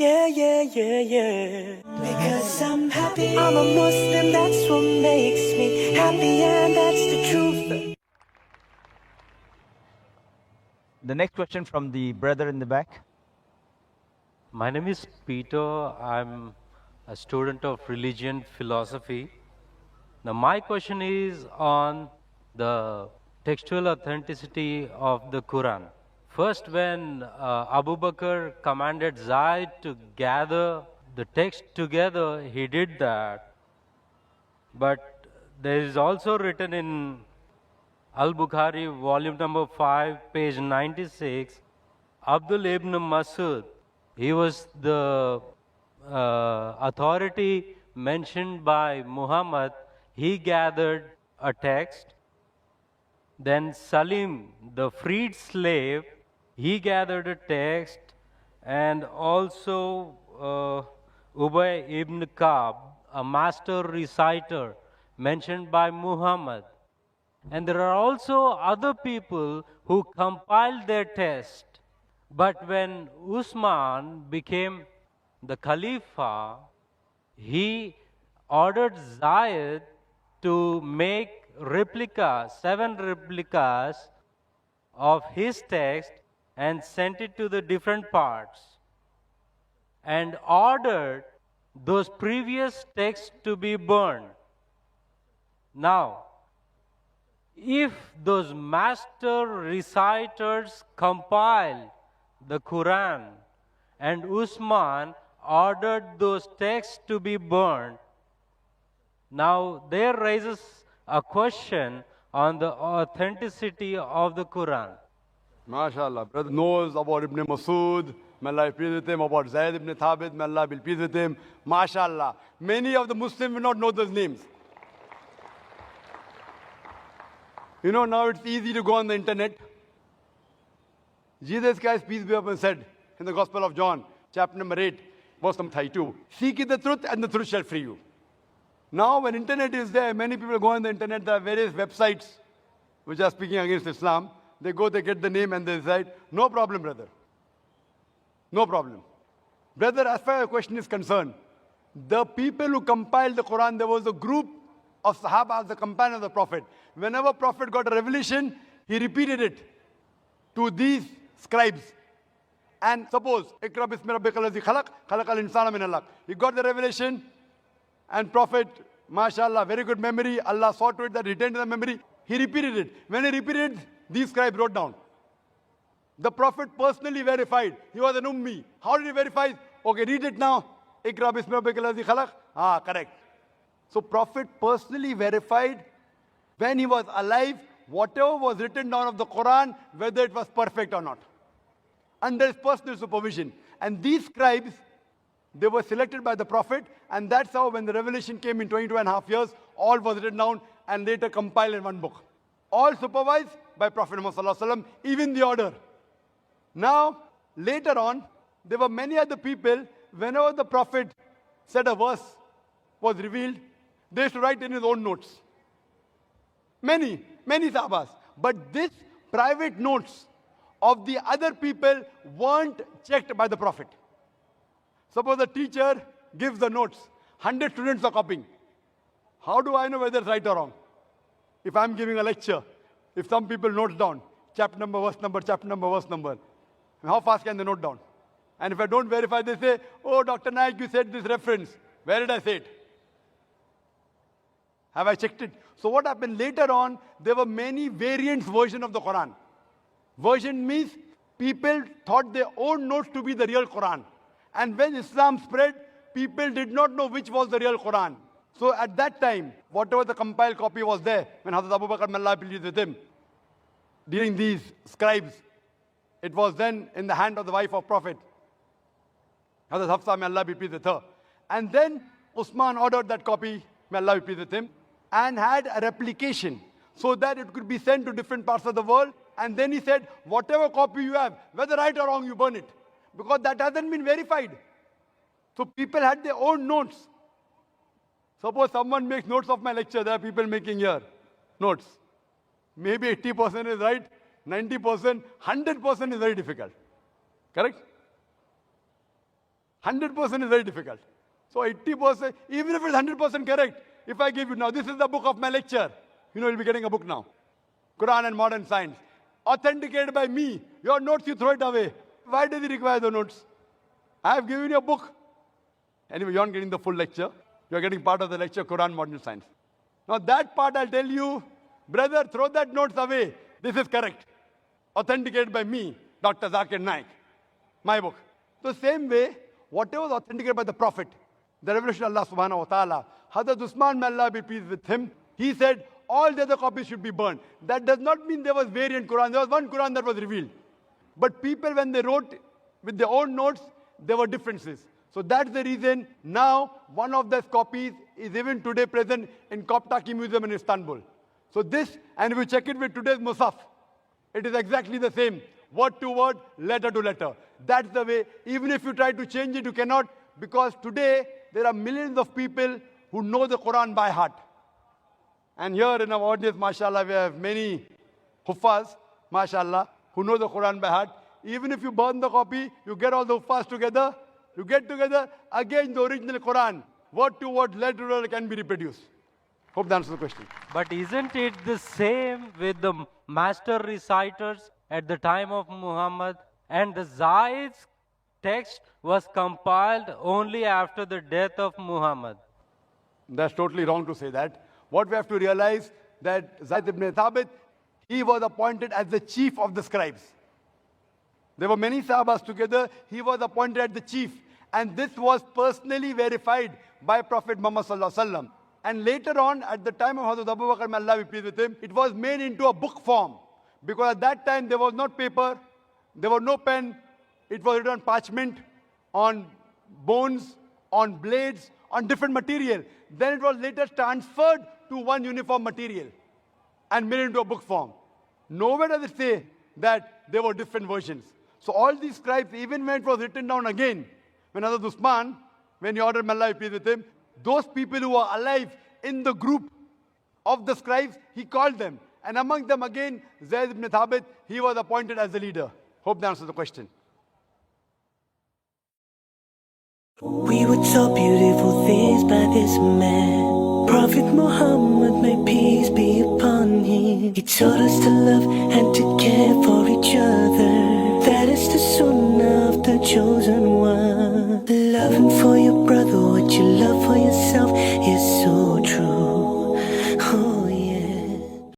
Yeah, yeah, yeah, yeah. Because I'm happy. I'm a Muslim, that's what makes me happy, and that's the truth. The next question from the brother in the back. My name is Peter. I'm a student of religion philosophy. Now, my question is on the textual authenticity of the Quran. First, when Abu Bakr commanded Zaid to gather the text together, he did that. But there is also written in Al Bukhari, volume number 5, page 96, Abdul ibn Masud, he was the authority mentioned by Muhammad. He gathered a text. Then Salim, the freed slave, he gathered a text. And also Ubay ibn Ka'b, a master reciter mentioned by Muhammad. And there are also other people who compiled their text. But when Usman became the Khalifa, he ordered Zayed to make replicas, 7 replicas of his text and sent it to the different parts and ordered those previous texts to be burned. Now, if those master reciters compiled the Quran and Usman ordered those texts to be burned, now there raises a question on the authenticity of the Quran. MashaAllah. Brother knows about Ibn Masud, may Allah be pleased with him, about Zayd ibn Thabit, may Allah be pleased with him. MashaAllah. Many of the Muslims will not know those names. You know, now it's easy to go on the internet. Jesus Christ, peace be upon him, said in the Gospel of John, chapter number 8, verse number 32, seek ye the truth and the truth shall free you. Now, when internet is there, many people go on the internet, there are various websites which are speaking against Islam. They go, they get the name and they decide, no problem, brother. No problem. Brother, as far as your question is concerned, the people who compiled the Quran, there was a group of Sahaba, the companion of the Prophet. Whenever Prophet got a revelation, he repeated it to these scribes. And suppose, Ikra bismi rabbika allazi khalaq, khalaqal insana min alaq. He got the revelation, and Prophet, mashallah, very good memory, Allah saw to it that he retained the memory. He repeated it. When he repeated it, these scribes wrote down. The Prophet personally verified. He was an ummi. How did he verify? Okay, read it now. Ikra bismi rabbika allazi khalaq. Correct. So Prophet personally verified when he was alive, whatever was written down of the Quran, whether it was perfect or not. Under his personal supervision. And these scribes, they were selected by the Prophet, and that's how when the revelation came in 22.5 years, all was written down and later compiled in one book. All supervised by Prophet Muhammad, even the order. Now, later on, there were many other people, whenever the Prophet said a verse was revealed, they used to write in his own notes. Many sahabas. But this private notes of the other people weren't checked by the Prophet. Suppose the teacher gives the notes, 100 students are copying. How do I know whether it's right or wrong? If I'm giving a lecture, if some people note down, chapter number, verse number, chapter number, verse number, how fast can they note down? And if I don't verify, they say, oh, Dr. Naik, you said this reference. Where did I say it? Have I checked it? So what happened later on, there were many variants version of the Quran. Version means people thought their own notes to be the real Quran. And when Islam spread, people did not know which was the real Quran. So at that time, whatever the compiled copy was there, when Hazrat Abu Bakr, may Allah be pleased with him, during these scribes, it was then in the hand of the wife of Prophet, Hazrat Hafsa, may Allah be pleased with her. And then Usman ordered that copy, may Allah be pleased with him, and had a replication so that it could be sent to different parts of the world. And then he said, whatever copy you have, whether right or wrong, you burn it. Because that hasn't been verified. So people had their own notes. Suppose someone makes notes of my lecture, there are people making here notes. Maybe 80% is right, 90%, 100% is very difficult. Correct? 100% is very difficult. So 80%, even if it's 100% correct, if I give you now, this is the book of my lecture. You'll be getting a book now. Quran and Modern Science. Authenticated by me. Your notes, you throw it away. Why does he require the notes? I have given you a book. Anyway, you're not getting the full lecture. You're getting part of the lecture, Quran, Modern Science. Now that part I'll tell you, brother, throw that notes away. This is correct. Authenticated by me, Dr. Zakir Naik. My book. The same way, whatever was authenticated by the Prophet, the revelation of Allah subhanahu wa ta'ala, Hazrat Usman, may Allah be pleased with him, he said, all the other copies should be burned. That does not mean there was variant Quran. There was one Quran that was revealed. But people, when they wrote with their own notes, there were differences. So that's the reason now one of those copies is even today present in Koptaki Museum in Istanbul. So this, and if you check it with today's Musaf, it is exactly the same. Word to word, letter to letter. That's the way. Even if you try to change it, you cannot, because today there are millions of people who know the Quran by heart. And here in our audience, mashallah, we have many huffaz, mashallah, who know the Quran by heart. Even if you burn the copy, you get all the huffaz together, you get together, again the original Quran, word to word, letter to letter can be reproduced. Hope that answers the question. But isn't it the same with the master reciters at the time of Muhammad? And the Zaid's text was compiled only after the death of Muhammad. That's totally wrong to say that. What we have to realize that Zaid ibn Thabit, he was appointed as the chief of the scribes. There were many Sahabas together. He was appointed as the chief. And this was personally verified by Prophet Muhammad sallallahu alaihi wasallam. And later on, at the time of Hazrat Abu Bakr, may Allah be pleased with him, it was made into a book form. Because at that time, there was not paper, there was no pen. It was written on parchment, on bones, on blades, on different material. Then it was later transferred to one uniform material and made into a book form. Nowhere does it say that there were different versions. So all these scribes, even when it was written down again, when Hazrat Usman, when he ordered, may Allah be pleased with him, those people who were alive in the group of the scribes, he called them. And among them again, Zayd ibn Thabit, he was appointed as the leader. Hope that answers the question. We were taught beautiful things by this man, Prophet Muhammad, may peace be upon him. He taught us to love and to care for each other. That is the sunnah of the chosen one. Loving for